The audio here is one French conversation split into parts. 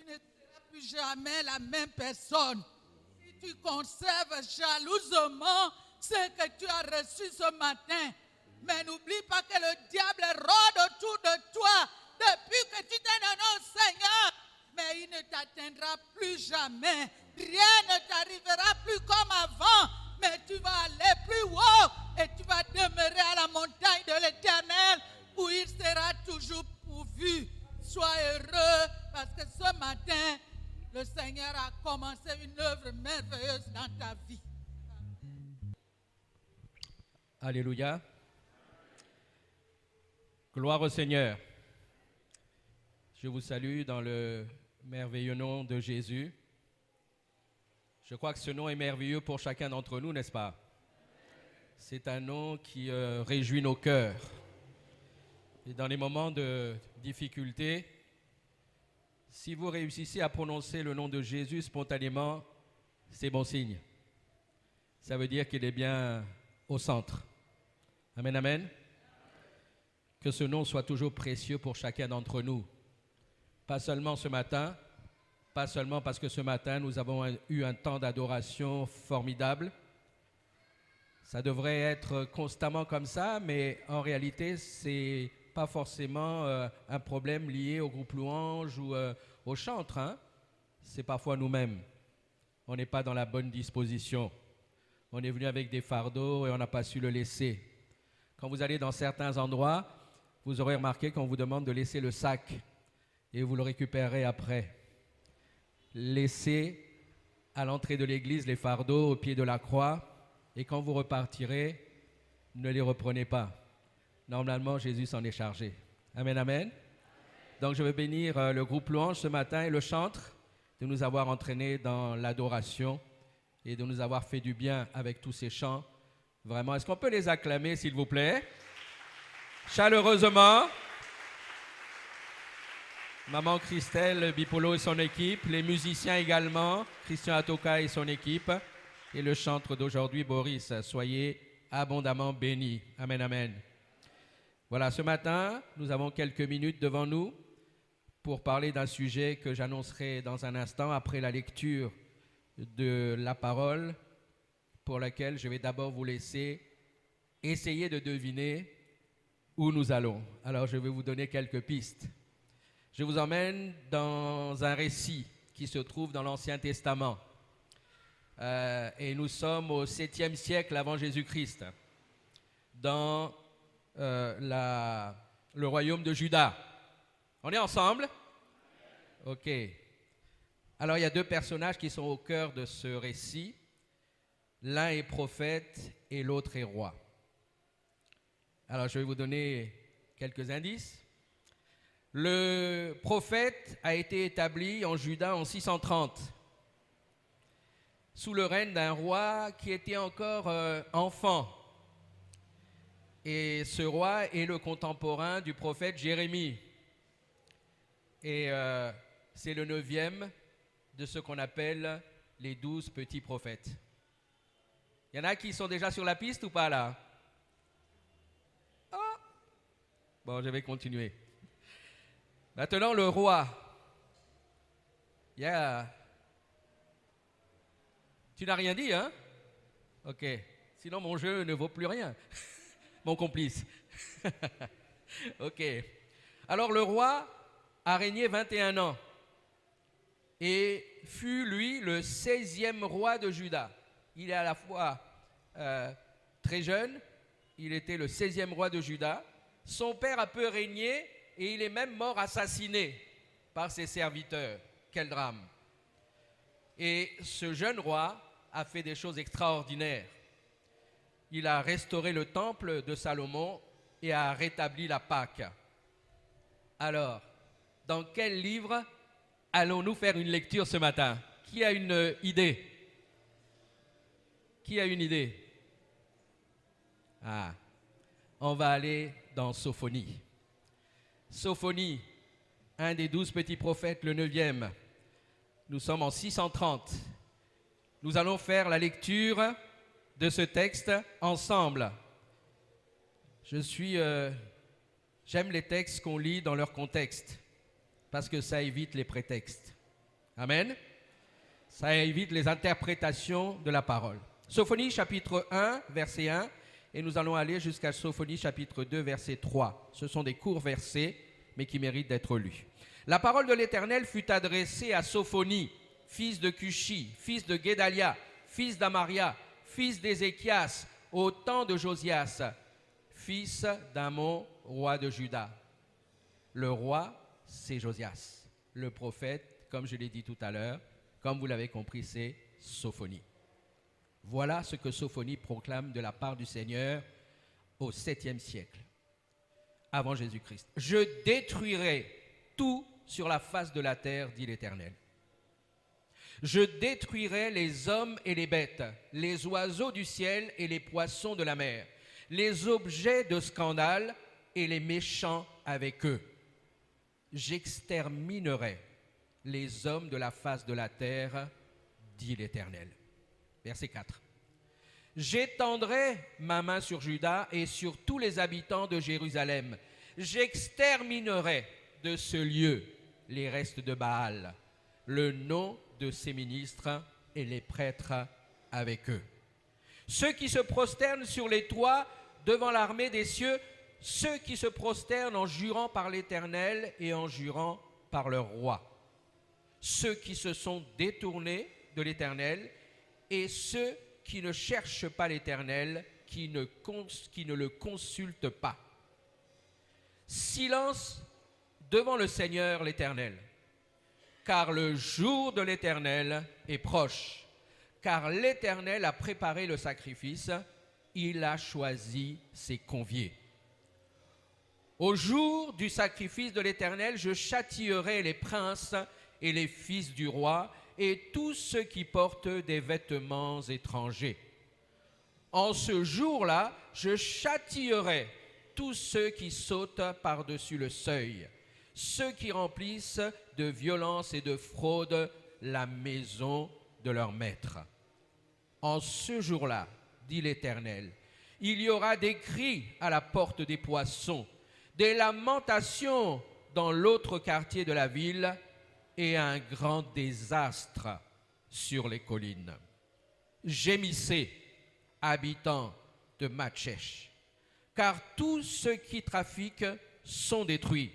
tu ne seras plus jamais la même personne. Si tu conserves jalousement ce que tu as reçu ce matin, mais n'oublie pas que le diable rôde autour de toi depuis que tu t'es donné au Seigneur. Mais il ne t'atteindra plus jamais. Rien ne t'arrivera plus comme avant. Mais tu vas aller plus haut et tu vas demeurer à la montagne de l'Éternel où il sera toujours pourvu. Sois heureux parce que ce matin, le Seigneur a commencé une œuvre merveilleuse dans ta vie. Alléluia. Gloire au Seigneur. Je vous salue dans le merveilleux nom de Jésus. Je crois que ce nom est merveilleux pour chacun d'entre nous, n'est-ce pas? C'est un nom qui réjouit nos cœurs. Et dans les moments de difficulté, si vous réussissez à prononcer le nom de Jésus spontanément, c'est bon signe. Ça veut dire qu'il est bien au centre. Amen, amen. Que ce nom soit toujours précieux pour chacun d'entre nous. Pas seulement ce matin, pas seulement parce que ce matin, nous avons eu un temps d'adoration formidable. Ça devrait être constamment comme ça, mais en réalité, ce n'est pas forcément un problème lié au groupe louange ou au chantre. Hein? C'est parfois nous-mêmes. On n'est pas dans la bonne disposition. On est venu avec des fardeaux et on n'a pas su le laisser. Quand vous allez dans certains endroits, vous aurez remarqué qu'on vous demande de laisser le sac et vous le récupérerez après. Laissez à l'entrée de l'église les fardeaux au pied de la croix et quand vous repartirez, ne les reprenez pas. Normalement, Jésus s'en est chargé. Amen, amen. Donc, je veux bénir le groupe louange ce matin et le chantre de nous avoir entraînés dans l'adoration et de nous avoir fait du bien avec tous ces chants. Vraiment, est-ce qu'on peut les acclamer, s'il vous plaît? Chaleureusement. Maman Christelle Bipolo et son équipe, les musiciens également, Christian Atoka et son équipe, et le chantre d'aujourd'hui, Boris. Soyez abondamment bénis. Amen, amen. Voilà, ce matin, nous avons quelques minutes devant nous pour parler d'un sujet que j'annoncerai dans un instant après la lecture de la parole, pour laquelle je vais d'abord vous laisser essayer de deviner où nous allons. Alors, je vais vous donner quelques pistes. Je vous emmène dans un récit qui se trouve dans l'Ancien Testament. Et nous sommes au 7e siècle avant Jésus-Christ, dans le royaume de Juda. On est ensemble? Ok. Alors, il y a deux personnages qui sont au cœur de ce récit. L'un est prophète et l'autre est roi. Alors, je vais vous donner quelques indices. Le prophète a été établi en Juda en 630, sous le règne d'un roi qui était encore enfant. Et ce roi est le contemporain du prophète Jérémie. Et c'est le 9e de ce qu'on appelle les 12 petits prophètes. Il y en a qui sont déjà sur la piste ou pas là? Oh. Bon, je vais continuer. Maintenant, le roi. Tu n'as rien dit, hein? Ok. Sinon, mon jeu ne vaut plus rien. Mon complice. Ok. Alors, le roi a régné 21 ans et fut, lui, le 16e roi de Juda. Il est à la fois très jeune, il était le 16e roi de Juda. Son père a peu régné et il est même mort assassiné par ses serviteurs. Quel drame! Et ce jeune roi a fait des choses extraordinaires. Il a restauré le temple de Salomon et a rétabli la Pâque. Alors, dans quel livre allons-nous faire une lecture ce matin? Qui a une idée? Qui a une idée? Ah, on va aller dans Sophonie. Sophonie, un des 12 petits prophètes, le 9e. Nous sommes en 630. Nous allons faire la lecture de ce texte ensemble. J'aime les textes qu'on lit dans leur contexte, parce que ça évite les prétextes. Amen. Ça évite les interprétations de la parole. Sophonie chapitre 1, verset 1, et nous allons aller jusqu'à Sophonie chapitre 2, verset 3. Ce sont des courts versets, mais qui méritent d'être lus. La parole de l'Éternel fut adressée à Sophonie, fils de Cushi, fils de Guédalia, fils d'Amaria, fils d'Ézéchias, au temps de Josias, fils d'Amon, roi de Juda. Le roi, c'est Josias. Le prophète, comme je l'ai dit tout à l'heure, comme vous l'avez compris, c'est Sophonie. Voilà ce que Sophonie proclame de la part du Seigneur au 7e siècle, avant Jésus-Christ. Je détruirai tout sur la face de la terre, dit l'Éternel. Je détruirai les hommes et les bêtes, les oiseaux du ciel et les poissons de la mer, les objets de scandale et les méchants avec eux. J'exterminerai les hommes de la face de la terre, dit l'Éternel. Verset 4. J'étendrai ma main sur Juda et sur tous les habitants de Jérusalem. J'exterminerai de ce lieu les restes de Baal, le nom de ses ministres et les prêtres avec eux. Ceux qui se prosternent sur les toits devant l'armée des cieux, ceux qui se prosternent en jurant par l'Éternel et en jurant par leur roi. Ceux qui se sont détournés de l'Éternel et ceux qui ne cherchent pas l'Éternel, qui ne le consultent pas. Silence devant le Seigneur l'Éternel, car le jour de l'Éternel est proche, car l'Éternel a préparé le sacrifice, il a choisi ses conviés. Au jour du sacrifice de l'Éternel, je châtierai les princes et les fils du roi et tous ceux qui portent des vêtements étrangers. En ce jour-là, je châtierai tous ceux qui sautent par-dessus le seuil, ceux qui remplissent de violence et de fraude la maison de leur maître. En ce jour-là, dit l'Éternel, il y aura des cris à la porte des poissons, des lamentations dans l'autre quartier de la ville et un grand désastre sur les collines. Gémissez, habitants de Matchèche, car tous ceux qui trafiquent sont détruits.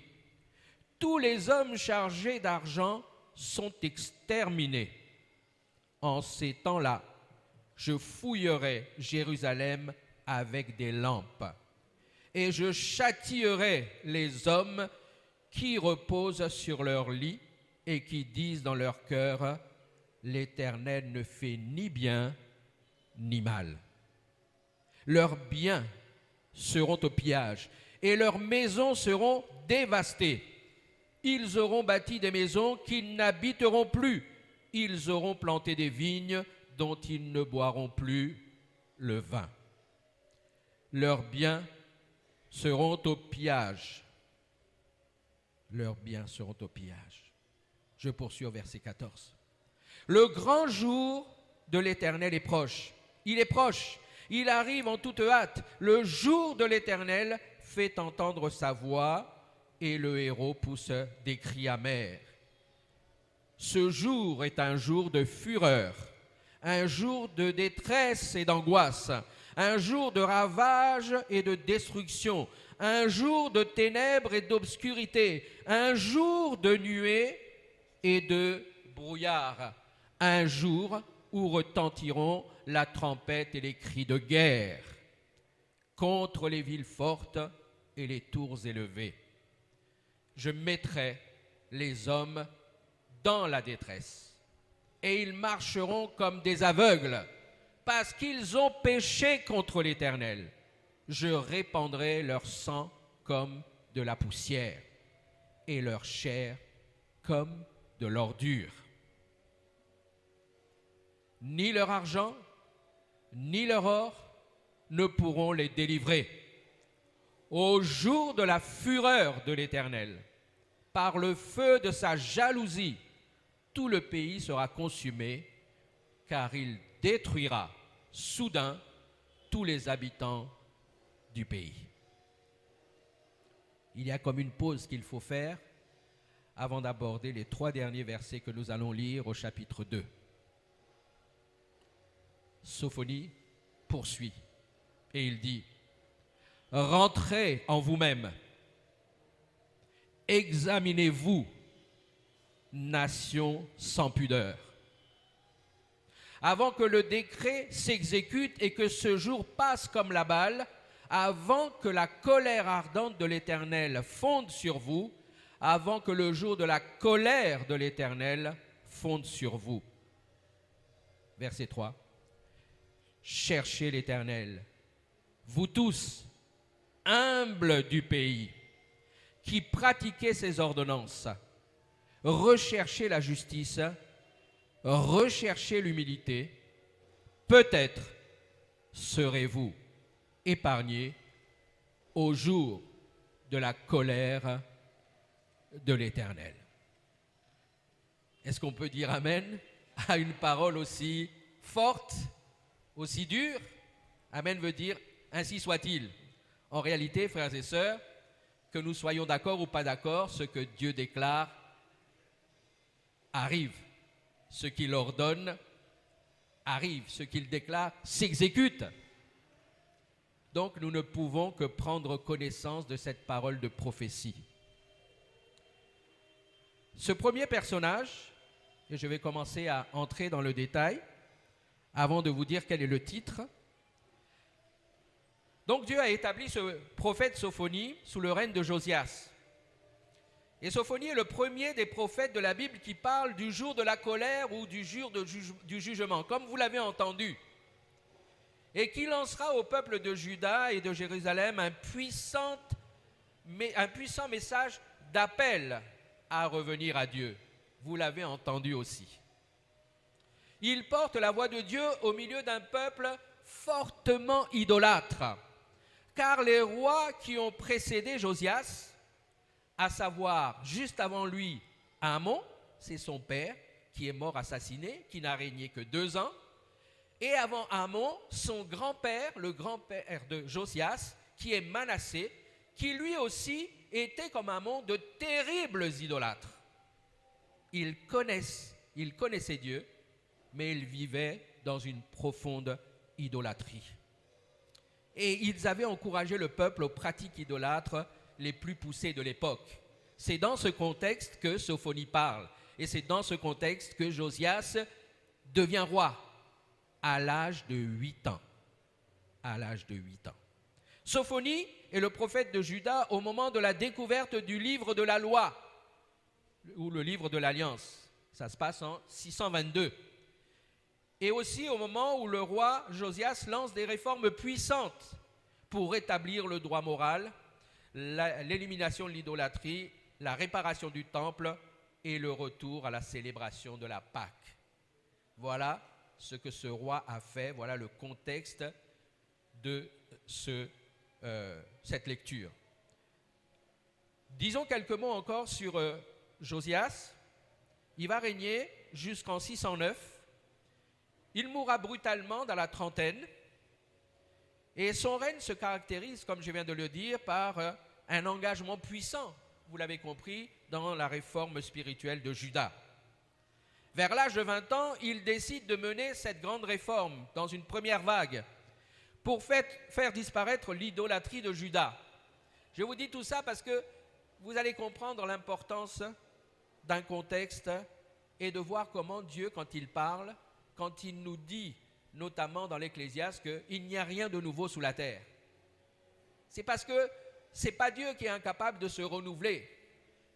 Tous les hommes chargés d'argent sont exterminés. En ces temps-là, je fouillerai Jérusalem avec des lampes et je châtierai les hommes qui reposent sur leur lit et qui disent dans leur cœur, l'Éternel ne fait ni bien ni mal. Leurs biens seront au pillage et leurs maisons seront dévastées. Ils auront bâti des maisons qu'ils n'habiteront plus. Ils auront planté des vignes dont ils ne boiront plus le vin. Leurs biens seront au pillage. Leurs biens seront au pillage. Je poursuis au verset 14. Le grand jour de l'Éternel est proche. Il est proche. Il arrive en toute hâte. Le jour de l'Éternel fait entendre sa voix et le héros pousse des cris amers. Ce jour est un jour de fureur, un jour de détresse et d'angoisse, un jour de ravage et de destruction, un jour de ténèbres et d'obscurité, un jour de nuées et de brouillard, un jour où retentiront la trompette et les cris de guerre contre les villes fortes et les tours élevées. Je mettrai les hommes dans la détresse et ils marcheront comme des aveugles parce qu'ils ont péché contre l'Éternel. Je répandrai leur sang comme de la poussière et leur chair comme de l'ordure. Ni leur argent, ni leur or ne pourront les délivrer. Au jour de la fureur de l'Éternel, par le feu de sa jalousie, tout le pays sera consumé, car il détruira soudain tous les habitants du pays. Il y a comme une pause qu'il faut faire avant d'aborder les 3 derniers versets que nous allons lire au chapitre 2. Sophonie poursuit et il dit: rentrez en vous-même, examinez-vous, nation sans pudeur, avant que le décret s'exécute et que ce jour passe comme la balle, avant que la colère ardente de l'Éternel fonde sur vous, avant que le jour de la colère de l'Éternel fonde sur vous. Verset 3. Cherchez l'Éternel, vous tous, humbles du pays, qui pratiquez ses ordonnances. Recherchez la justice, recherchez l'humilité. Peut-être serez-vous épargnés au jour de la colère de l'Éternel. Est-ce qu'on peut dire amen à une parole aussi forte, aussi dure? Amen veut dire ainsi soit-il. En réalité, frères et sœurs, que nous soyons d'accord ou pas d'accord, ce que Dieu déclare arrive. Ce qu'il ordonne arrive. Ce qu'il déclare s'exécute. Donc nous ne pouvons que prendre connaissance de cette parole de prophétie. Ce premier personnage, et je vais commencer à entrer dans le détail, avant de vous dire quel est le titre. Donc Dieu a établi ce prophète Sophonie sous le règne de Josias. Et Sophonie est le premier des prophètes de la Bible qui parle du jour de la colère ou du jour du jugement, comme vous l'avez entendu. Et qui lancera au peuple de Juda et de Jérusalem un puissant message d'appel à revenir à Dieu. Vous l'avez entendu aussi. Il porte la voix de Dieu au milieu d'un peuple fortement idolâtre. Car les rois qui ont précédé Josias, à savoir juste avant lui Amon, c'est son père qui est mort assassiné, qui n'a régné que 2 ans, et avant Amon, son grand-père, le grand-père de Josias, qui est Manassé, qui lui aussi était comme Amon de terribles idolâtres. Ils connaissaient Dieu, mais ils vivaient dans une profonde idolâtrie. Et ils avaient encouragé le peuple aux pratiques idolâtres les plus poussées de l'époque. C'est dans ce contexte que Sophonie parle. Et c'est dans ce contexte que Josias devient roi à l'âge de 8 ans. À l'âge de 8 ans. Sophonie est le prophète de Juda au moment de la découverte du livre de la loi, ou le livre de l'Alliance. Ça se passe en 622. Et aussi au moment où le roi Josias lance des réformes puissantes pour rétablir le droit moral, l'élimination de l'idolâtrie, la réparation du temple et le retour à la célébration de la Pâque. Voilà ce que ce roi a fait, voilà le contexte de cette lecture. Disons quelques mots encore sur Josias. Il va régner jusqu'en 609. Il mourra brutalement dans la trentaine. Et son règne se caractérise, comme je viens de le dire, par un engagement puissant, vous l'avez compris, dans la réforme spirituelle de Juda. Vers l'âge de 20 ans, il décide de mener cette grande réforme dans une première vague pour faire disparaître l'idolâtrie de Juda. Je vous dis tout ça parce que vous allez comprendre l'importance d'un contexte et de voir comment Dieu, quand il parle, quand il nous dit, notamment dans l'Ecclésiaste, qu'il n'y a rien de nouveau sous la terre. C'est parce que ce n'est pas Dieu qui est incapable de se renouveler.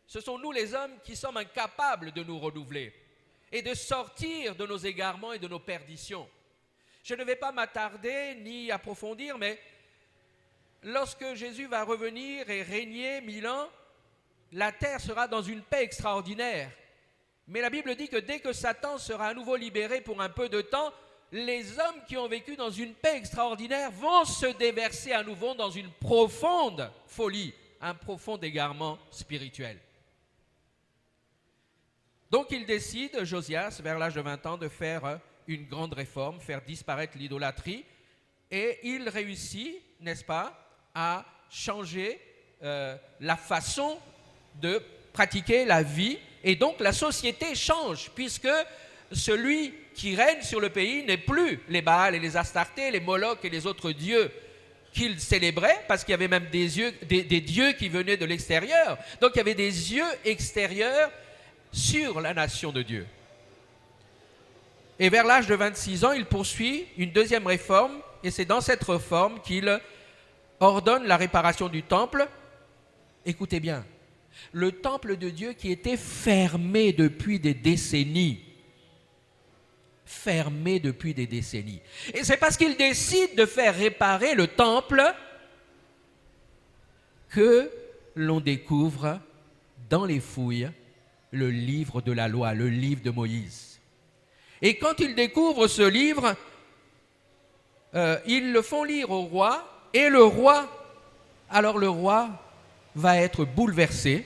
Ce sont nous les hommes qui sommes incapables de nous renouveler et de sortir de nos égarements et de nos perditions. Je ne vais pas m'attarder ni approfondir, mais lorsque Jésus va revenir et régner 1000 ans, la terre sera dans une paix extraordinaire. Mais la Bible dit que dès que Satan sera à nouveau libéré pour un peu de temps, les hommes qui ont vécu dans une paix extraordinaire vont se déverser à nouveau dans une profonde folie, un profond égarement spirituel. Donc il décide, Josias, vers l'âge de 20 ans, de faire une grande réforme, faire disparaître l'idolâtrie, et il réussit, n'est-ce pas, à changer la façon de pratiquer la vie, et donc la société change, puisque celui qui règne sur le pays n'est plus les Baals et les Astartés, les Molochs et les autres dieux qu'ils célébraient, parce qu'il y avait même des dieux qui venaient de l'extérieur. Donc il y avait des yeux extérieurs sur la nation de Dieu. Et vers l'âge de 26 ans, il poursuit une deuxième réforme, et c'est dans cette réforme qu'il ordonne la réparation du temple. Écoutez bien, le temple de Dieu qui était fermé depuis des décennies. Fermé depuis des décennies. Et c'est parce qu'il décide de faire réparer le temple que l'on découvre dans les fouilles le livre de la loi, le livre de Moïse. Et quand il découvre ce livre, ils le font lire au roi, et le roi va être bouleversé,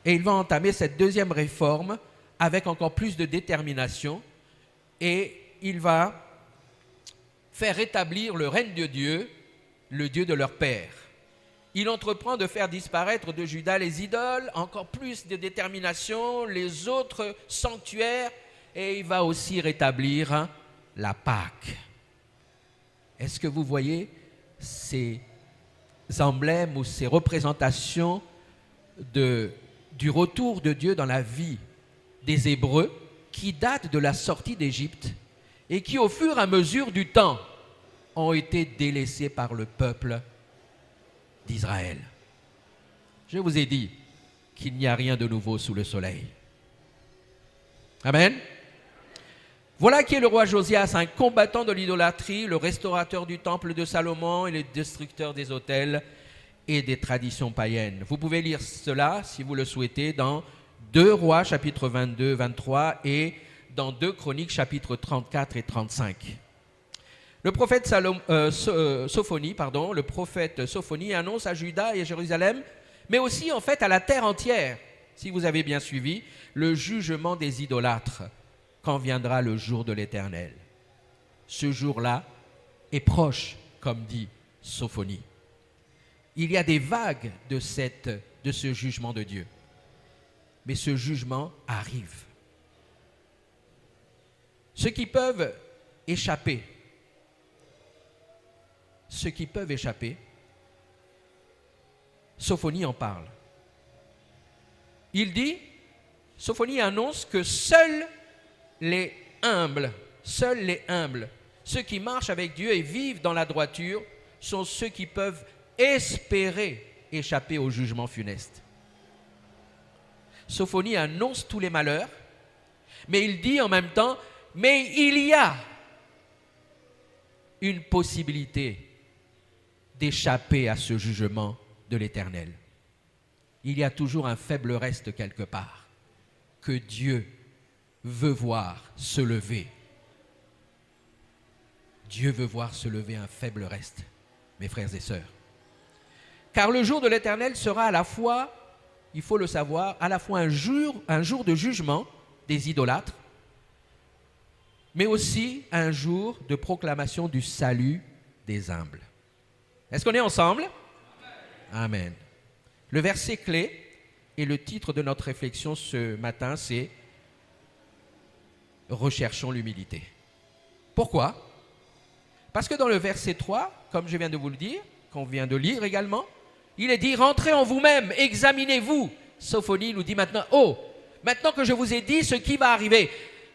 et il va entamer cette deuxième réforme avec encore plus de détermination, et il va faire rétablir le règne de Dieu, le Dieu de leur père. Il entreprend de faire disparaître de Juda les idoles, encore plus de détermination, les autres sanctuaires, et il va aussi rétablir la Pâque. Est-ce que vous voyez ces emblèmes ou ces représentations du retour de Dieu dans la vie des Hébreux qui datent de la sortie d'Égypte et qui, au fur et à mesure du temps, ont été délaissés par le peuple d'Israël? Je vous ai dit qu'il n'y a rien de nouveau sous le soleil. Amen. Voilà qui est le roi Josias, un combattant de l'idolâtrie, le restaurateur du temple de Salomon et le destructeur des autels et des traditions païennes. Vous pouvez lire cela, si vous le souhaitez, dans 2 Rois, chapitre 22, 23, et dans 2 Chroniques, chapitre 34 et 35. Le prophète Sophonie annonce à Juda et à Jérusalem, mais aussi en fait à la terre entière, si vous avez bien suivi, le jugement des idolâtres quand viendra le jour de l'Éternel. Ce jour-là est proche, comme dit Sophonie. Il y a des vagues de ce jugement de Dieu. Mais ce jugement arrive. Ceux qui peuvent échapper, Sophonie en parle. Il dit, Sophonie annonce que seuls les humbles, ceux qui marchent avec Dieu et vivent dans la droiture, sont ceux qui peuvent espérer échapper au jugement funeste. Sophonie annonce tous les malheurs, mais il dit en même temps, mais il y a une possibilité d'échapper à ce jugement de l'Éternel. Il y a toujours un faible reste quelque part que Dieu veut voir se lever. Dieu veut voir se lever un faible reste, mes frères et sœurs. Car le jour de l'Éternel sera à la fois, il faut le savoir, à la fois un jour de jugement des idolâtres, mais aussi un jour de proclamation du salut des humbles. Est-ce qu'on est ensemble? Amen. Le verset clé et le titre de notre réflexion ce matin, c'est « Recherchons l'humilité ». Pourquoi? Parce que dans le verset 3, comme je viens de vous le dire, qu'on vient de lire également, il est dit « Rentrez en vous-même, examinez-vous ». Sophonie nous dit maintenant « Oh, maintenant que je vous ai dit ce qui va arriver,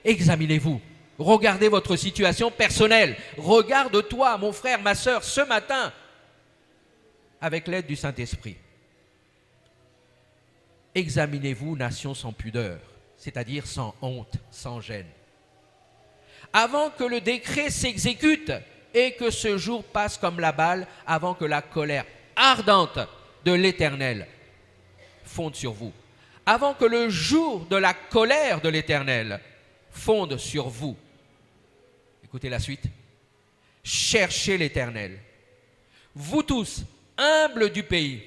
examinez-vous. Regardez votre situation personnelle. Regarde-toi, mon frère, ma sœur, ce matin, avec l'aide du Saint-Esprit. Examinez-vous, nation sans pudeur, c'est-à-dire sans honte, sans gêne. Avant que le décret s'exécute et que ce jour passe comme la balle, avant que la colère ardente de l'Éternel fonde sur vous. Avant que le jour de la colère de l'Éternel fonde sur vous. Écoutez la suite. Cherchez l'Éternel. Vous tous, humbles du pays,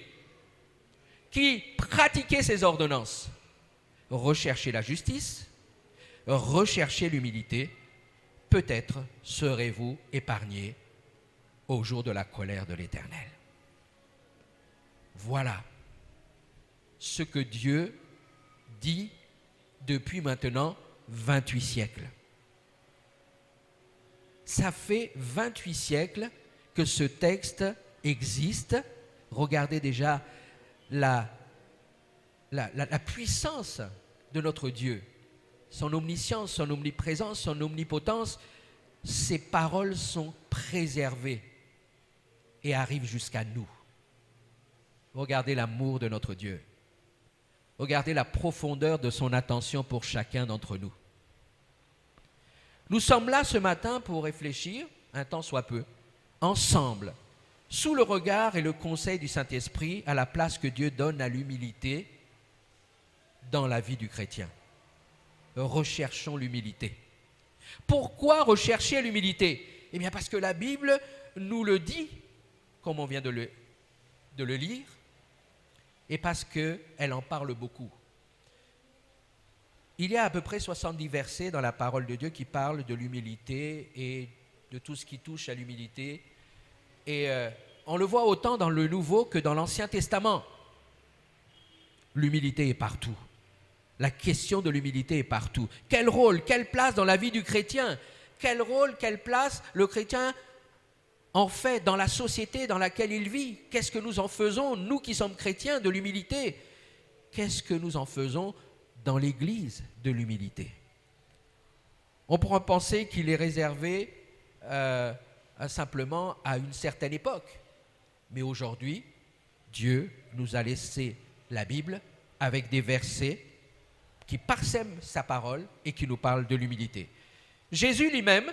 qui pratiquez ses ordonnances, recherchez la justice, recherchez l'humilité, peut-être serez-vous épargnés au jour de la colère de l'Éternel. Voilà ce que Dieu dit depuis maintenant 28 siècles. Ça fait 28 siècles que ce texte existe. Regardez déjà la puissance de notre Dieu, son omniscience, son omniprésence, son omnipotence. Ces paroles sont préservées et arrivent jusqu'à nous. Regardez l'amour de notre Dieu. Regardez la profondeur de son attention pour chacun d'entre nous. Nous sommes là ce matin pour réfléchir, un temps soit peu, ensemble, sous le regard et le conseil du Saint-Esprit, à la place que Dieu donne à l'humilité dans la vie du chrétien. Recherchons l'humilité. Pourquoi rechercher l'humilité? Eh bien parce que la Bible nous le dit, comme on vient de le lire, et parce qu'elle en parle beaucoup. Il y a à peu près 70 versets dans la parole de Dieu qui parlent de l'humilité et de tout ce qui touche à l'humilité. Et on le voit autant dans le Nouveau que dans l'Ancien Testament. L'humilité est partout. La question de l'humilité est partout. Quel rôle, quelle place dans la vie du chrétien? Quel rôle, quelle place le chrétien en fait dans la société dans laquelle il vit? Qu'est-ce que nous en faisons, nous qui sommes chrétiens, de l'humilité? Qu'est-ce que nous en faisons dans l'Église de l'humilité? On pourra penser qu'il est réservé simplement à une certaine époque. Mais aujourd'hui, Dieu nous a laissé la Bible avec des versets qui parsèment sa parole et qui nous parlent de l'humilité. Jésus lui-même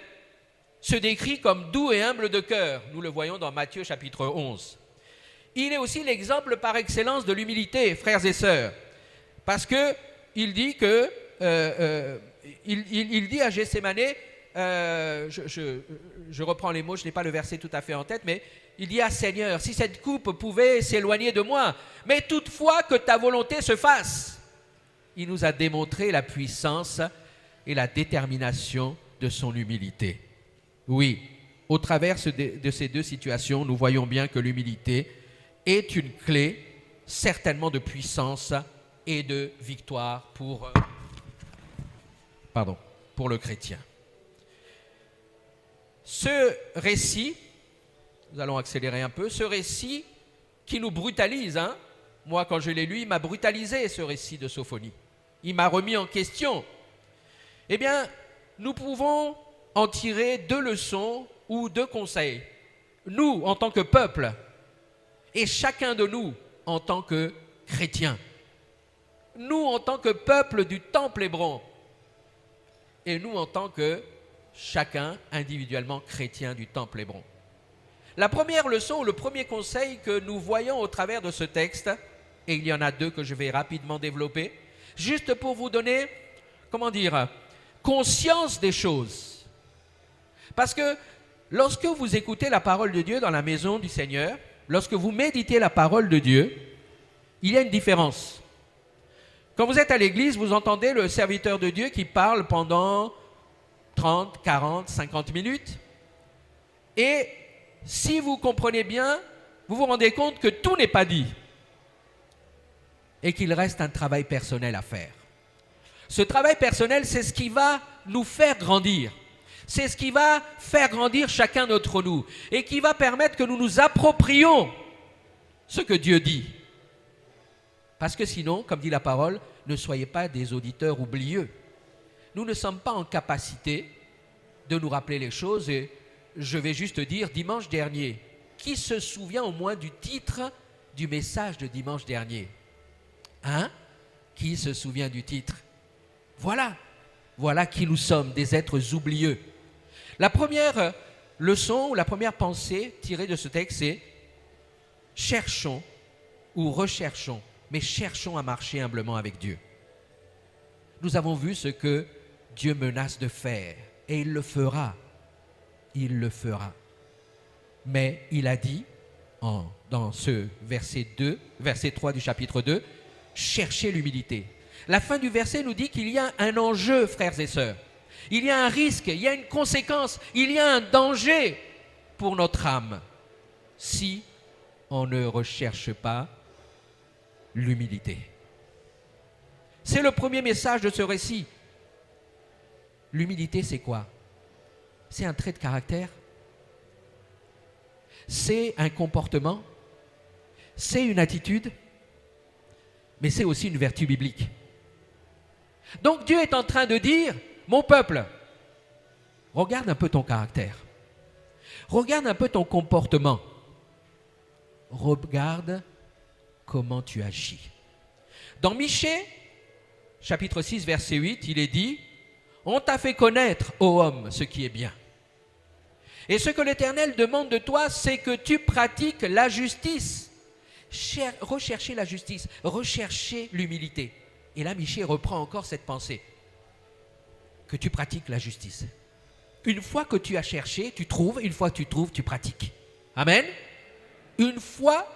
se décrit comme doux et humble de cœur. Nous le voyons dans Matthieu chapitre 11. Il est aussi l'exemple par excellence de l'humilité, frères et sœurs. Parce qu'il dit il dit à Gethsémane, je reprends les mots, je n'ai pas le verset tout à fait en tête, mais il dit: « Ah Seigneur, si cette coupe pouvait s'éloigner de moi, mais toutefois que ta volonté se fasse. » Il nous a démontré la puissance et la détermination de son humilité. Oui, au travers de ces deux situations, nous voyons bien que l'humilité est une clé certainement de puissance et de victoire pour le chrétien. Ce récit, nous allons accélérer un peu, ce récit qui nous brutalise, moi quand je l'ai lu, il m'a brutalisé ce récit de Sophonie. Il m'a remis en question. Eh bien, nous pouvons en tirer deux leçons ou deux conseils. Nous, en tant que peuple, et chacun de nous, en tant que chrétiens. Nous, en tant que peuple du Temple Hébron, et nous, en tant que chacun individuellement chrétien du Temple Hébron. La première leçon, ou le premier conseil que nous voyons au travers de ce texte, et il y en a deux que je vais rapidement développer, juste pour vous donner, conscience des choses. Parce que lorsque vous écoutez la parole de Dieu dans la maison du Seigneur, lorsque vous méditez la parole de Dieu, il y a une différence. Quand vous êtes à l'église, vous entendez le serviteur de Dieu qui parle pendant 30, 40, 50 minutes. Et si vous comprenez bien, vous vous rendez compte que tout n'est pas dit. Et qu'il reste un travail personnel à faire. Ce travail personnel, c'est ce qui va nous faire grandir. C'est ce qui va faire grandir chacun d'entre nous. Et qui va permettre que nous nous approprions ce que Dieu dit. Parce que sinon, comme dit la parole, ne soyez pas des auditeurs oublieux. Nous ne sommes pas en capacité de nous rappeler les choses. Et je vais juste dire, dimanche dernier, qui se souvient au moins du titre du message de dimanche dernier? Qui se souvient du titre? Voilà qui nous sommes, des êtres oublieux. La première leçon ou la première pensée tirée de ce texte, c'est cherchons ou recherchons, mais cherchons à marcher humblement avec Dieu. Nous avons vu ce que Dieu menace de faire, et il le fera. Il le fera. Mais il a dit, dans ce verset 3 du chapitre 2, cherchez l'humilité. La fin du verset nous dit qu'il y a un enjeu, frères et sœurs. Il y a un risque, il y a une conséquence, il y a un danger pour notre âme si on ne recherche pas l'humilité. C'est le premier message de ce récit. L'humilité, c'est quoi? C'est un trait de caractère. C'est un comportement. C'est une attitude. Mais c'est aussi une vertu biblique. Donc Dieu est en train de dire, mon peuple, regarde un peu ton caractère. Regarde un peu ton comportement. Regarde comment tu agis. Dans Michée, chapitre 6, verset 8, il est dit, on t'a fait connaître, ô homme, ce qui est bien. Et ce que l'Éternel demande de toi, c'est que tu pratiques la justice. Rechercher la justice, rechercher l'humilité. Et là, Michée reprend encore cette pensée. Que tu pratiques la justice. Une fois que tu as cherché, tu trouves. Une fois que tu trouves, tu pratiques. Amen. Une fois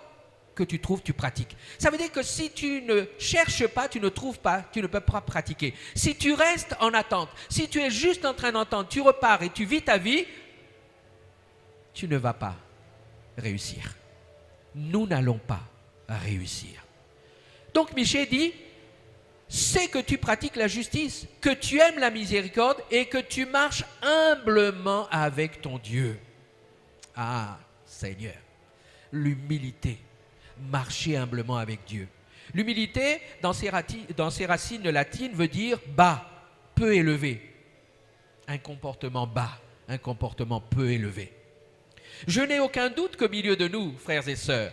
que tu trouves, tu pratiques. Ça veut dire que si tu ne cherches pas, tu ne trouves pas, tu ne peux pas pratiquer. Si tu restes en attente, si tu es juste en train d'entendre, tu repars et tu vis ta vie, tu ne vas pas réussir. Nous n'allons pas réussir. Donc Michée dit, c'est que tu pratiques la justice, que tu aimes la miséricorde et que tu marches humblement avec ton Dieu. Ah, Seigneur, l'humilité, marcher humblement avec Dieu. L'humilité, dans ses racines latines, veut dire bas, peu élevé. Un comportement bas, un comportement peu élevé. Je n'ai aucun doute qu'au milieu de nous, frères et sœurs,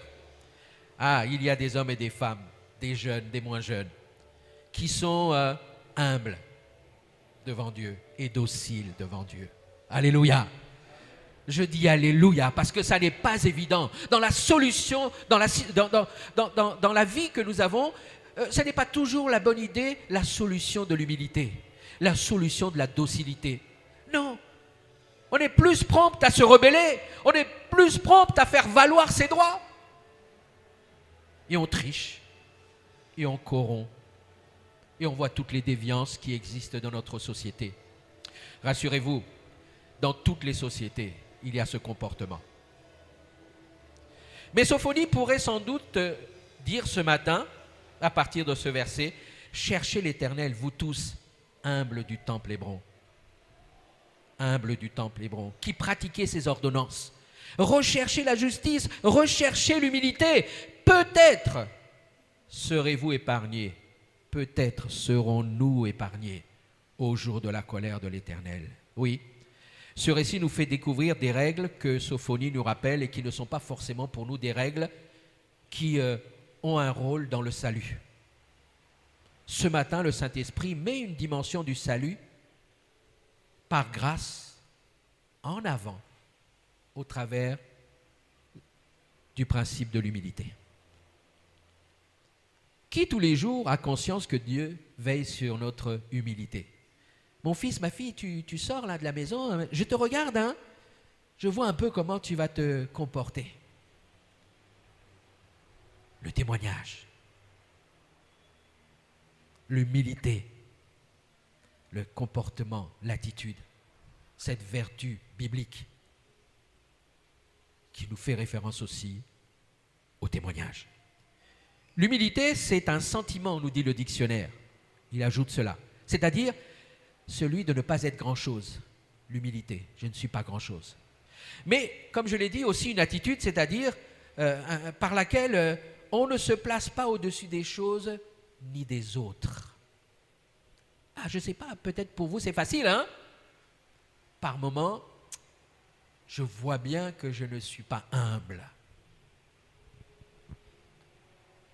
il y a des hommes et des femmes, des jeunes, des moins jeunes, qui sont humbles devant Dieu et dociles devant Dieu. Alléluia. Je dis alléluia parce que ça n'est pas évident. Dans la solution, dans la vie que nous avons, ce n'est pas toujours la bonne idée, la solution de l'humilité, la solution de la docilité. Non. On est plus prompt à se rebeller, on est plus prompt à faire valoir ses droits. Et on triche, et on corrompt, et on voit toutes les déviances qui existent dans notre société. Rassurez-vous, dans toutes les sociétés, il y a ce comportement. Mais Sophonie pourrait sans doute dire ce matin, à partir de ce verset, cherchez l'Éternel, vous tous, humbles du temple Hébron. Humbles du temple Hébron, qui pratiquez ses ordonnances. Recherchez la justice, recherchez l'humilité. Peut-être serez-vous épargnés, peut-être serons-nous épargnés au jour de la colère de l'Éternel. Oui, ce récit nous fait découvrir des règles que Sophonie nous rappelle et qui ne sont pas forcément pour nous des règles qui ont un rôle dans le salut. Ce matin, le Saint-Esprit met une dimension du salut par grâce en avant au travers du principe de l'humilité. Qui tous les jours a conscience que Dieu veille sur notre humilité? Mon fils, ma fille, tu sors là de la maison, je te regarde, je vois un peu comment tu vas te comporter. Le témoignage, l'humilité, le comportement, l'attitude, cette vertu biblique qui nous fait référence aussi au témoignage. L'humilité, c'est un sentiment, nous dit le dictionnaire. Il ajoute cela, c'est-à-dire celui de ne pas être grand-chose. L'humilité, je ne suis pas grand-chose. Mais, comme je l'ai dit, aussi une attitude, c'est-à-dire par laquelle on ne se place pas au-dessus des choses ni des autres. Je ne sais pas, peut-être pour vous c'est facile, Par moments, je vois bien que je ne suis pas humble.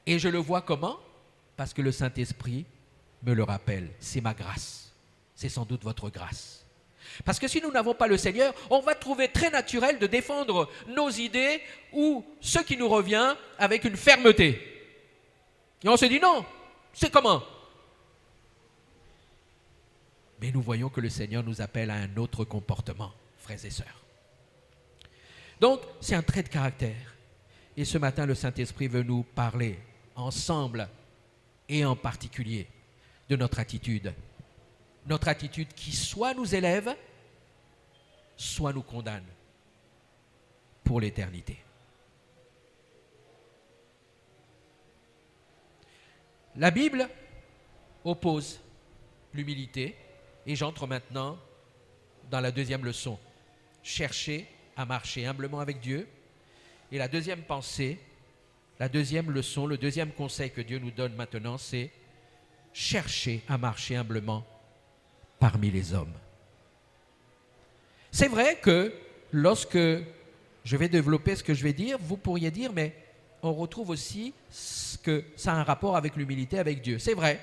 Et je le vois comment? Parce que le Saint-Esprit me le rappelle. C'est ma grâce. C'est sans doute votre grâce. Parce que si nous n'avons pas le Seigneur, on va trouver très naturel de défendre nos idées ou ce qui nous revient avec une fermeté. Et on se dit non, c'est comment? Mais nous voyons que le Seigneur nous appelle à un autre comportement, frères et sœurs. Donc, c'est un trait de caractère. Et ce matin, le Saint-Esprit veut nous parler ensemble et en particulier de notre attitude. Notre attitude qui soit nous élève, soit nous condamne pour l'éternité. La Bible, oppose l'humilité. Et j'entre maintenant dans la deuxième leçon. Chercher à marcher humblement avec Dieu. Et la deuxième pensée, la deuxième leçon, le deuxième conseil que Dieu nous donne maintenant, c'est chercher à marcher humblement parmi les hommes. C'est vrai que lorsque je vais développer ce que je vais dire, vous pourriez dire, mais on retrouve aussi que ça a un rapport avec l'humilité, avec Dieu. C'est vrai.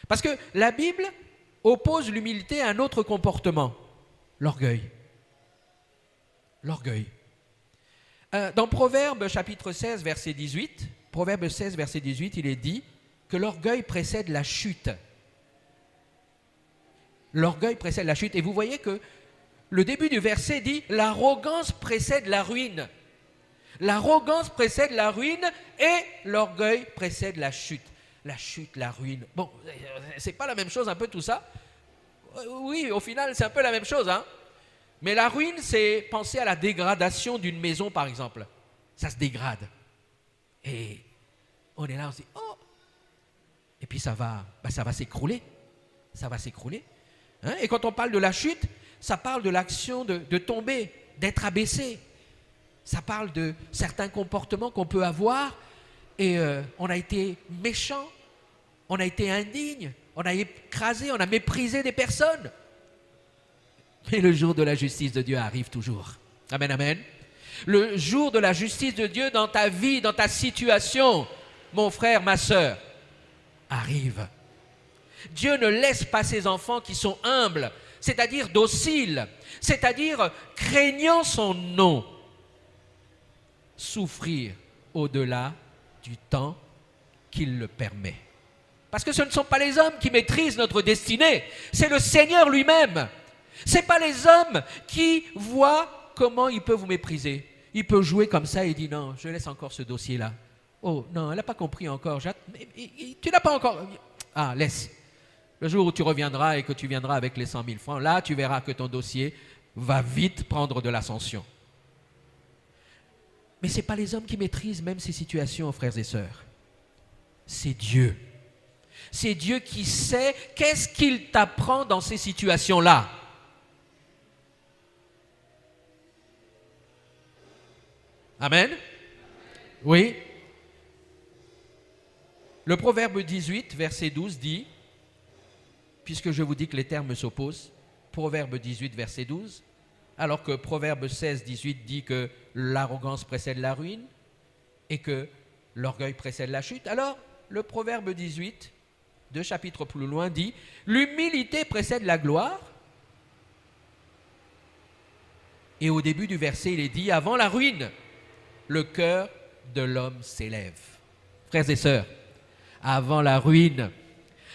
Parce que la Bible oppose l'humilité à un autre comportement, l'orgueil. L'orgueil. Dans Proverbe chapitre 16, verset 18, Proverbe 16, verset 18, il est dit que l'orgueil précède la chute. L'orgueil précède la chute. Et vous voyez que le début du verset dit « L'arrogance précède la ruine ». L'arrogance précède la ruine et l'orgueil précède la chute. La chute, la ruine. Bon, c'est pas la même chose un peu tout ça? Oui, au final, c'est un peu la même chose, hein? Mais la ruine, c'est penser à la dégradation d'une maison, par exemple. Ça se dégrade. Et on est là, on se dit « Oh !» Et puis ça va s'écrouler. Ça va s'écrouler. Hein? Et quand on parle de la chute, ça parle de l'action de tomber, d'être abaissé. Ça parle de certains comportements qu'on peut avoir et on a été méchant, on a été indigne, on a écrasé, on a méprisé des personnes. Mais le jour de la justice de Dieu arrive toujours. Amen, amen. Le jour de la justice de Dieu dans ta vie, dans ta situation, mon frère, ma sœur, arrive. Dieu ne laisse pas ses enfants qui sont humbles, c'est-à-dire dociles, c'est-à-dire craignant son nom, souffrir au-delà du temps qu'il le permet. Parce que ce ne sont pas les hommes qui maîtrisent notre destinée, c'est le Seigneur lui-même. Ce n'est pas les hommes qui voient comment il peut vous mépriser. Il peut jouer comme ça et dire non, je laisse encore ce dossier-là. Oh non, elle n'a pas compris encore. Tu n'as pas encore. Ah, laisse. Le jour où tu reviendras et que tu viendras avec les 100 000 francs, là tu verras que ton dossier va vite prendre de l'ascension. Mais ce n'est pas les hommes qui maîtrisent même ces situations, frères et sœurs. C'est Dieu. C'est Dieu qui sait qu'est-ce qu'il t'apprend dans ces situations-là. Amen. Oui. Le Proverbe 18, verset 12 dit, puisque je vous dis que les termes s'opposent, Proverbe 18, verset 12, alors que Proverbe 16, 18 dit que l'arrogance précède la ruine et que l'orgueil précède la chute, alors le Proverbe 18, 2 chapitres plus loin, dit « L'humilité précède la gloire ». Et au début du verset, il est dit « Avant la ruine, le cœur de l'homme s'élève ». Frères et sœurs, avant la ruine,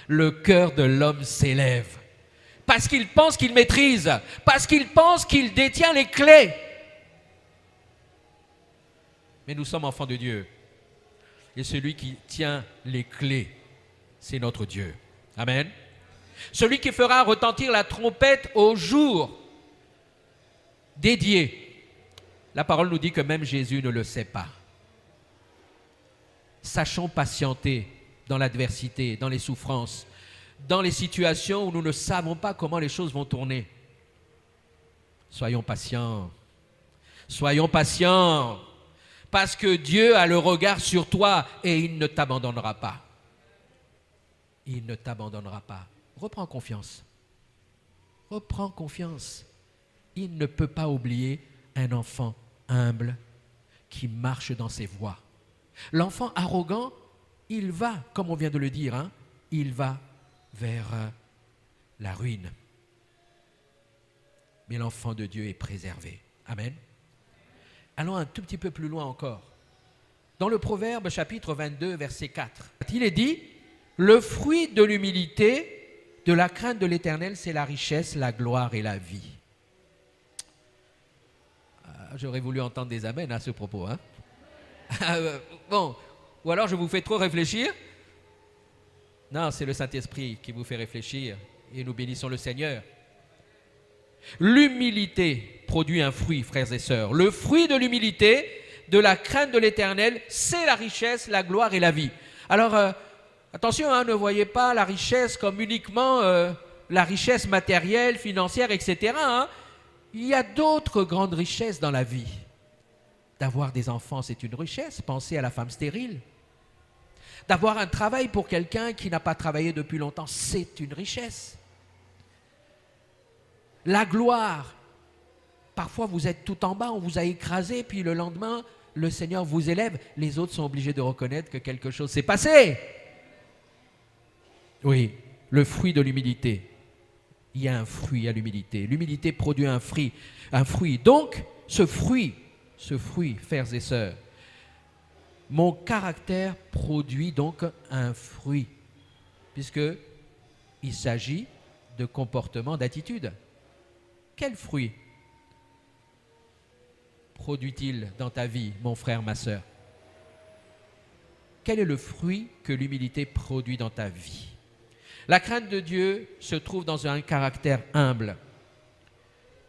le cœur de l'homme s'élève. Parce qu'il pense qu'il maîtrise, parce qu'il pense qu'il détient les clés. Mais nous sommes enfants de Dieu. Et celui qui tient les clés, c'est notre Dieu. Amen. Celui qui fera retentir la trompette au jour dédié. La parole nous dit que même Jésus ne le sait pas. Sachons patienter dans l'adversité, dans les souffrances, dans les situations où nous ne savons pas comment les choses vont tourner. Soyons patients. Soyons patients. Parce que Dieu a le regard sur toi et il ne t'abandonnera pas. Il ne t'abandonnera pas. Reprends confiance. Reprends confiance. Il ne peut pas oublier un enfant humble qui marche dans ses voies. L'enfant arrogant, il va, comme on vient de le dire, il va vers la ruine. Mais l'enfant de Dieu est préservé. Amen. Allons un tout petit peu plus loin encore. Dans le Proverbe chapitre 22, verset 4, il est dit « Le fruit de l'humilité, de la crainte de l'Éternel, c'est la richesse, la gloire et la vie. » J'aurais voulu entendre des amens à ce propos. Bon, ou alors je vous fais trop réfléchir. Non, c'est le Saint-Esprit qui vous fait réfléchir et nous bénissons le Seigneur. L'humilité produit un fruit, frères et sœurs. Le fruit de l'humilité, de la crainte de l'Éternel, c'est la richesse, la gloire et la vie. Alors, Attention, hein, ne voyez pas la richesse comme uniquement la richesse matérielle, financière, etc. hein. Il y a d'autres grandes richesses dans la vie. D'avoir des enfants, c'est une richesse. Pensez à la femme stérile. D'avoir un travail pour quelqu'un qui n'a pas travaillé depuis longtemps, c'est une richesse. La gloire. Parfois, vous êtes tout en bas, on vous a écrasé, puis le lendemain, le Seigneur vous élève. Les autres sont obligés de reconnaître que quelque chose s'est passé. Oui, le fruit de l'humilité. Il y a un fruit à l'humilité. L'humilité produit un fruit. Donc, ce fruit, frères et sœurs, mon caractère produit donc un fruit, puisqu'il s'agit de comportement, d'attitude. Quel fruit produit-il dans ta vie, mon frère, ma sœur? Quel est le fruit que l'humilité produit dans ta vie? La crainte de Dieu se trouve dans un caractère humble.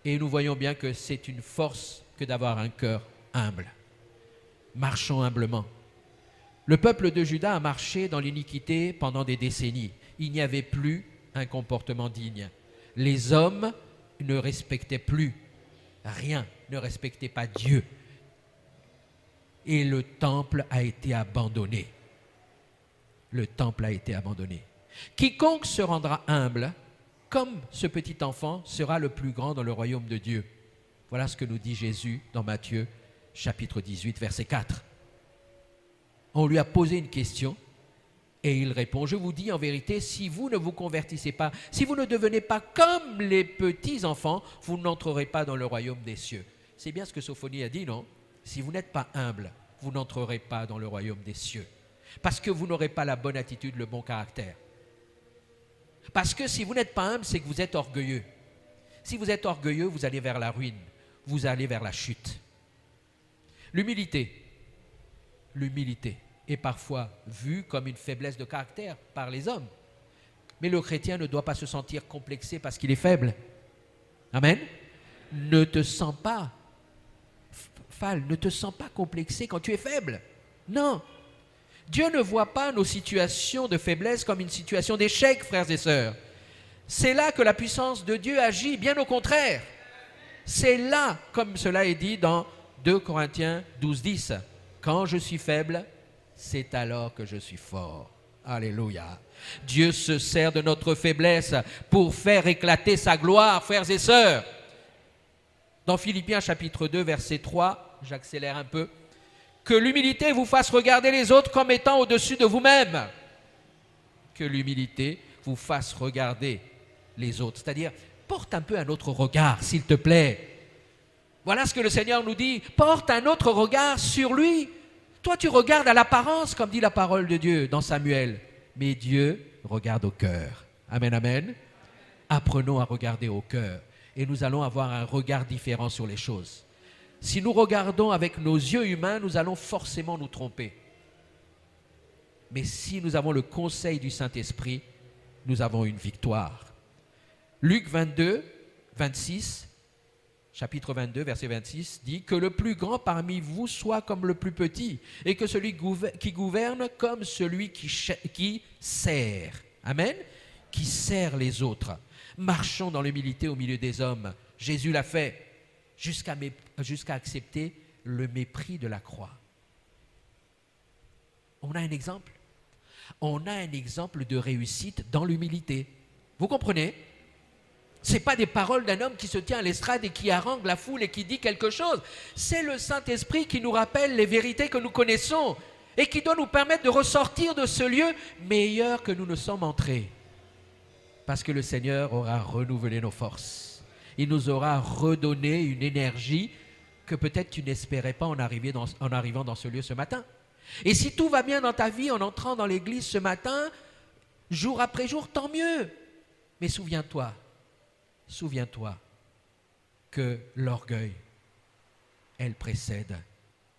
Et nous voyons bien que c'est une force que d'avoir un cœur humble. Marchons humblement. Le peuple de Juda a marché dans l'iniquité pendant des décennies. Il n'y avait plus un comportement digne. Les hommes ne respectaient plus rien, ne respectaient pas Dieu. Et le temple a été abandonné. Le temple a été abandonné. Quiconque se rendra humble, comme ce petit enfant, sera le plus grand dans le royaume de Dieu. Voilà ce que nous dit Jésus dans Matthieu, chapitre 18, verset 4. On lui a posé une question et il répond, je vous dis en vérité, si vous ne vous convertissez pas, si vous ne devenez pas comme les petits enfants, vous n'entrerez pas dans le royaume des cieux. C'est bien ce que Sophonie a dit, non? Si vous n'êtes pas humble, vous n'entrerez pas dans le royaume des cieux. Parce que vous n'aurez pas la bonne attitude, le bon caractère. Parce que si vous n'êtes pas humble, c'est que vous êtes orgueilleux. Si vous êtes orgueilleux, vous allez vers la ruine, vous allez vers la chute. L'humilité est parfois vue comme une faiblesse de caractère par les hommes. Mais le chrétien ne doit pas se sentir complexé parce qu'il est faible. Amen. Ne te sens pas ne te sens pas complexé quand tu es faible. Non. Dieu ne voit pas nos situations de faiblesse comme une situation d'échec, frères et sœurs. C'est là que la puissance de Dieu agit, bien au contraire. C'est là, comme cela est dit dans 2 Corinthiens 12, 10. Quand je suis faible, c'est alors que je suis fort. Alléluia. Dieu se sert de notre faiblesse pour faire éclater sa gloire, frères et sœurs. Dans Philippiens chapitre 2, verset 3, j'accélère un peu. Que l'humilité vous fasse regarder les autres comme étant au-dessus de vous-même. Que l'humilité vous fasse regarder les autres. C'est-à-dire, porte un peu un autre regard, s'il te plaît. Voilà ce que le Seigneur nous dit. Porte un autre regard sur lui. Toi, tu regardes à l'apparence, comme dit la parole de Dieu dans Samuel. Mais Dieu regarde au cœur. Amen, amen. Apprenons à regarder au cœur. Et nous allons avoir un regard différent sur les choses. Si nous regardons avec nos yeux humains, nous allons forcément nous tromper. Mais si nous avons le conseil du Saint-Esprit, nous avons une victoire. Luc 22, 26, chapitre 22, verset 26, dit que le plus grand parmi vous soit comme le plus petit, et que celui qui gouverne comme celui qui sert. Amen. Qui sert les autres. Marchons dans l'humilité au milieu des hommes. Jésus l'a fait. Jusqu'à accepter le mépris de la croix. On a un exemple. On a un exemple de réussite dans l'humilité. Vous comprenez? Ce n'est pas des paroles d'un homme qui se tient à l'estrade et qui harangue la foule et qui dit quelque chose. C'est le Saint-Esprit qui nous rappelle les vérités que nous connaissons et qui doit nous permettre de ressortir de ce lieu meilleur que nous ne sommes entrés. Parce que le Seigneur aura renouvelé nos forces. Il nous aura redonné une énergie que peut-être tu n'espérais pas en arrivant dans ce lieu ce matin. Et si tout va bien dans ta vie en entrant dans l'église ce matin, jour après jour, tant mieux. Mais souviens-toi que l'orgueil, elle précède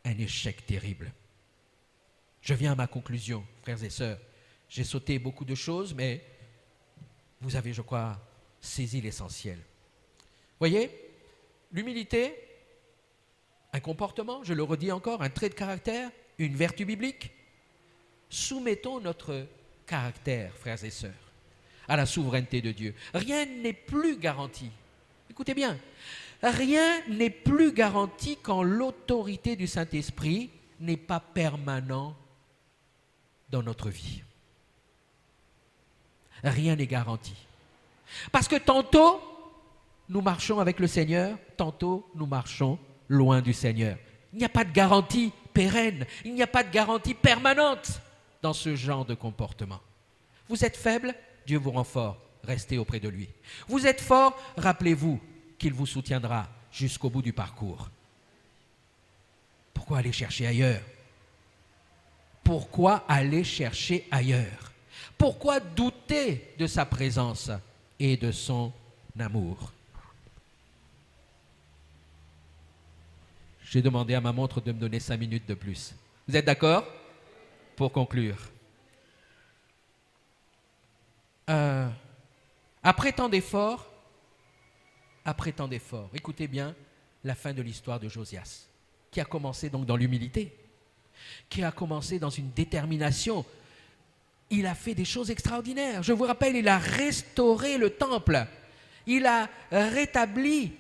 un échec terrible. Je viens à ma conclusion, frères et sœurs. J'ai sauté beaucoup de choses, mais vous avez, je crois, saisi l'essentiel. Voyez, l'humilité, un comportement, je le redis encore, un trait de caractère, une vertu biblique. Soumettons notre caractère, frères et sœurs, à la souveraineté de Dieu. Rien n'est plus garanti. Écoutez bien, rien n'est plus garanti quand l'autorité du Saint-Esprit n'est pas permanente dans notre vie. Rien n'est garanti. Parce que tantôt, nous marchons avec le Seigneur, tantôt, nous marchons loin du Seigneur. Il n'y a pas de garantie pérenne, il n'y a pas de garantie permanente dans ce genre de comportement. Vous êtes faible, Dieu vous rend fort, restez auprès de lui. Vous êtes fort, rappelez-vous qu'il vous soutiendra jusqu'au bout du parcours. Pourquoi aller chercher ailleurs? Pourquoi aller chercher ailleurs? Pourquoi douter de sa présence et de son amour? J'ai demandé à ma montre de me donner 5 minutes de plus. Vous êtes d'accord? Pour conclure. Après tant d'efforts, écoutez bien la fin de l'histoire de Josias, qui a commencé donc dans l'humilité, qui a commencé dans une détermination. Il a fait des choses extraordinaires. Je vous rappelle, il a restauré le temple. Il a rétabli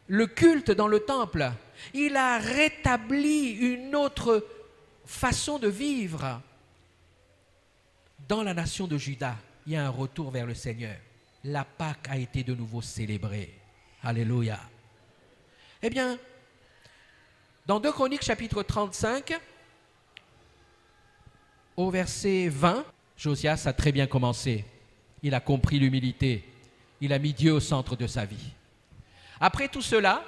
le culte dans le temple. Il a rétabli une autre façon de vivre. Dans la nation de Juda, il y a un retour vers le Seigneur. La Pâque a été de nouveau célébrée. Alléluia. Eh bien, dans 2 Chroniques chapitre 35, au verset 20, Josias a très bien commencé. Il a compris l'humilité. Il a mis Dieu au centre de sa vie. Après tout cela,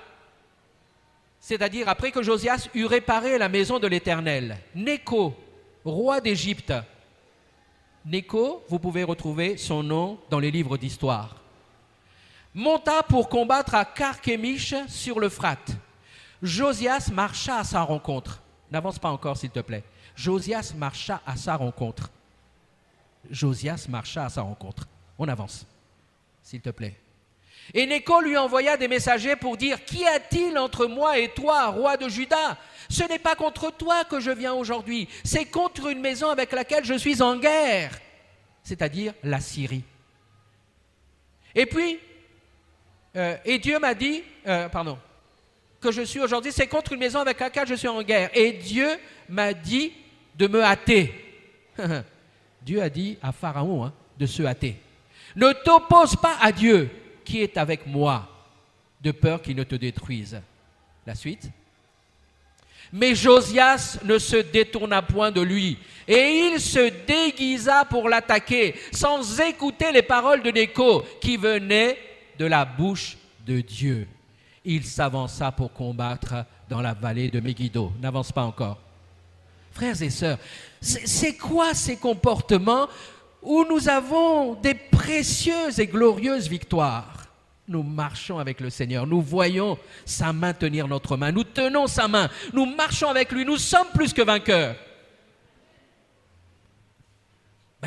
c'est-à-dire après que Josias eut réparé la maison de l'Éternel, Nécho, roi d'Égypte, Nécho, vous pouvez retrouver son nom dans les livres d'histoire, monta pour combattre à Carchemish sur l'Euphrate. Josias marcha à sa rencontre. N'avance pas encore, s'il te plaît. Josias marcha à sa rencontre. Josias marcha à sa rencontre. On avance, s'il te plaît. Et Nécho lui envoya des messagers pour dire « Qu'y a-t-il entre moi et toi, roi de Juda? Ce n'est pas contre toi que je viens aujourd'hui, c'est contre une maison avec laquelle je suis en guerre, c'est-à-dire la Syrie. Et puis, et Dieu m'a dit, que je suis aujourd'hui, c'est contre une maison avec laquelle je suis en guerre. Et Dieu m'a dit de me hâter. » Dieu a dit à Pharaon de se hâter. « Ne t'oppose pas à Dieu qui est avec moi, de peur qu'il ne te détruise. » La suite. Mais Josias ne se détourna point de lui, et il se déguisa pour l'attaquer, sans écouter les paroles de Nécho qui venaient de la bouche de Dieu. Il s'avança pour combattre dans la vallée de Megiddo. N'avance pas encore. Frères et sœurs, c'est quoi ces comportements où nous avons des précieuses et glorieuses victoires? Nous marchons avec le Seigneur, nous voyons sa main tenir notre main, nous tenons sa main, nous marchons avec lui, nous sommes plus que vainqueurs.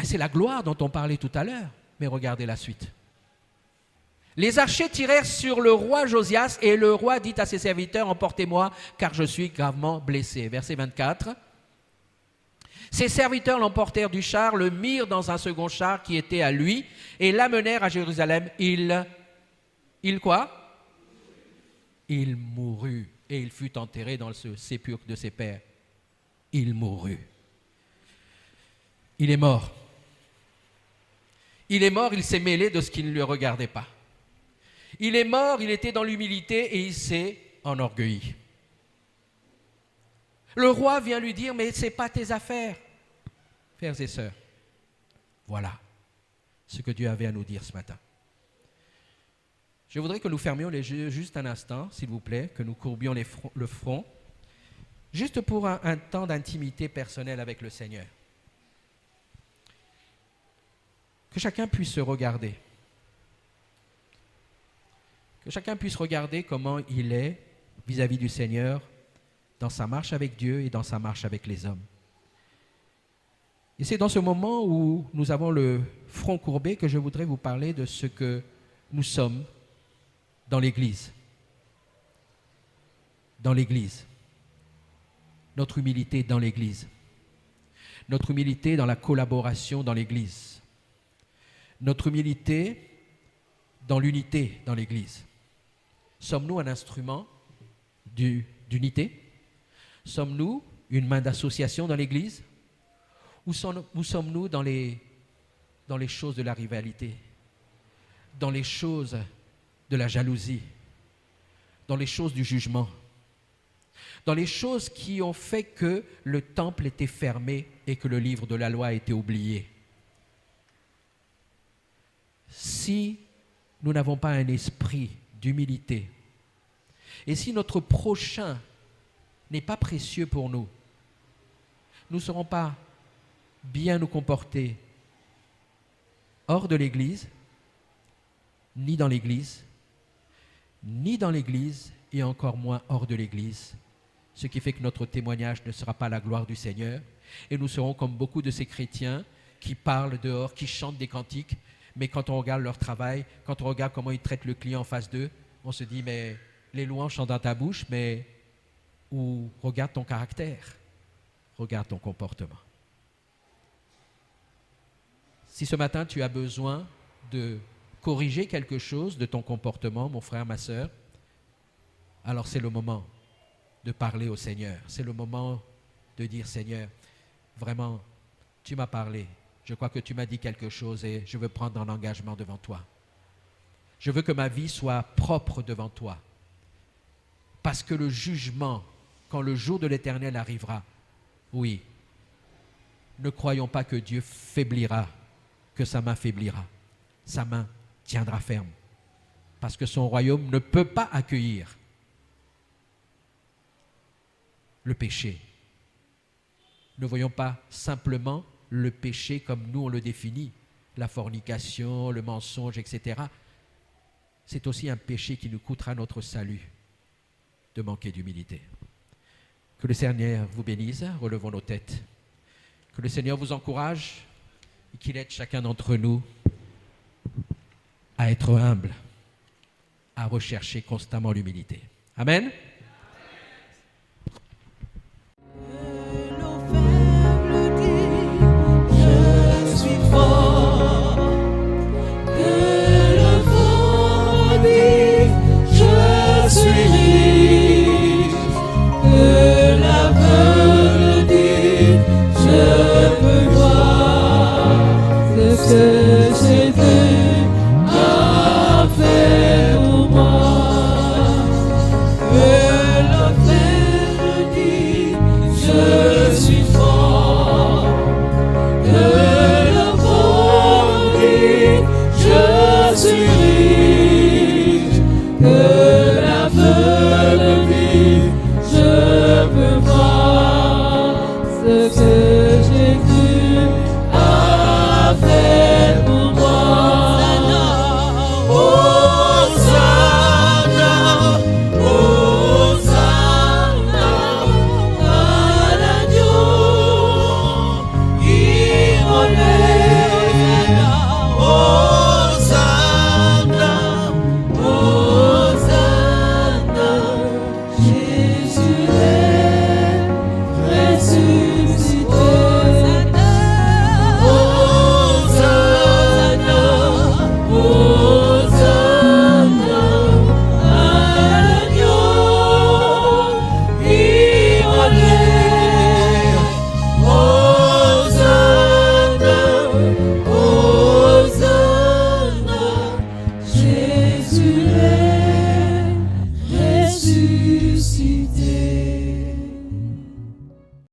C'est la gloire dont on parlait tout à l'heure, mais regardez la suite. Les archers tirèrent sur le roi Josias et le roi dit à ses serviteurs « Emportez-moi, car je suis gravement blessé. » Verset 24. Ses serviteurs l'emportèrent du char, le mirent dans un second char qui était à lui et l'amenèrent à Jérusalem. Il quoi? Il mourut et il fut enterré dans le sépulcre de ses pères. Il mourut. Il est mort. Il est mort, il s'est mêlé de ce qui ne le regardait pas. Il est mort, il était dans l'humilité et il s'est enorgueilli. Le roi vient lui dire, mais ce n'est pas tes affaires. Frères et sœurs, voilà ce que Dieu avait à nous dire ce matin. Je voudrais que nous fermions les yeux juste un instant, s'il vous plaît, que nous courbions le front, juste pour un temps d'intimité personnelle avec le Seigneur. Que chacun puisse se regarder. Que chacun puisse regarder comment il est vis-à-vis du Seigneur dans sa marche avec Dieu et dans sa marche avec les hommes. Et c'est dans ce moment où nous avons le front courbé que je voudrais vous parler de ce que nous sommes dans l'Église. Dans l'Église. Notre humilité dans l'Église. notre humilité dans la collaboration dans l'Église, notre humilité dans l'unité dans l'Église. Sommes-nous un instrument d'unité? Sommes-nous une main d'association dans l'Église? Ou sommes-nous dans les choses de la rivalité, dans les choses de la jalousie, dans les choses du jugement, dans les choses qui ont fait que le temple était fermé et que le livre de la loi a été oublié? Si nous n'avons pas un esprit d'humilité, et si notre prochain n'est pas précieux pour nous, nous ne saurons pas bien nous comporter hors de l'Église, ni dans l'Église, et encore moins hors de l'Église, ce qui fait que notre témoignage ne sera pas la gloire du Seigneur, et nous serons comme beaucoup de ces chrétiens qui parlent dehors, qui chantent des cantiques, mais quand on regarde leur travail, quand on regarde comment ils traitent le client en face d'eux, on se dit, mais les louanges sont dans ta bouche, mais ou regarde ton caractère, regarde ton comportement. Si ce matin tu as besoin de corriger quelque chose de ton comportement, mon frère, ma sœur, alors c'est le moment de parler au Seigneur. C'est le moment de dire, Seigneur, vraiment, tu m'as parlé. Je crois que tu m'as dit quelque chose et je veux prendre un engagement devant toi. Je veux que ma vie soit propre devant toi. Parce que le jugement, quand le jour de l'Éternel arrivera, oui, ne croyons pas que Dieu faiblira, que sa main faiblira. Sa main tiendra ferme. Parce que son royaume ne peut pas accueillir le péché. Ne voyons pas simplement le péché comme nous on le définit, la fornication, le mensonge, etc. C'est aussi un péché qui nous coûtera notre salut de manquer d'humilité. Que le Seigneur vous bénisse, relevons nos têtes. Que le Seigneur vous encourage et qu'il aide chacun d'entre nous à être humble, à rechercher constamment l'humilité. Amen. Que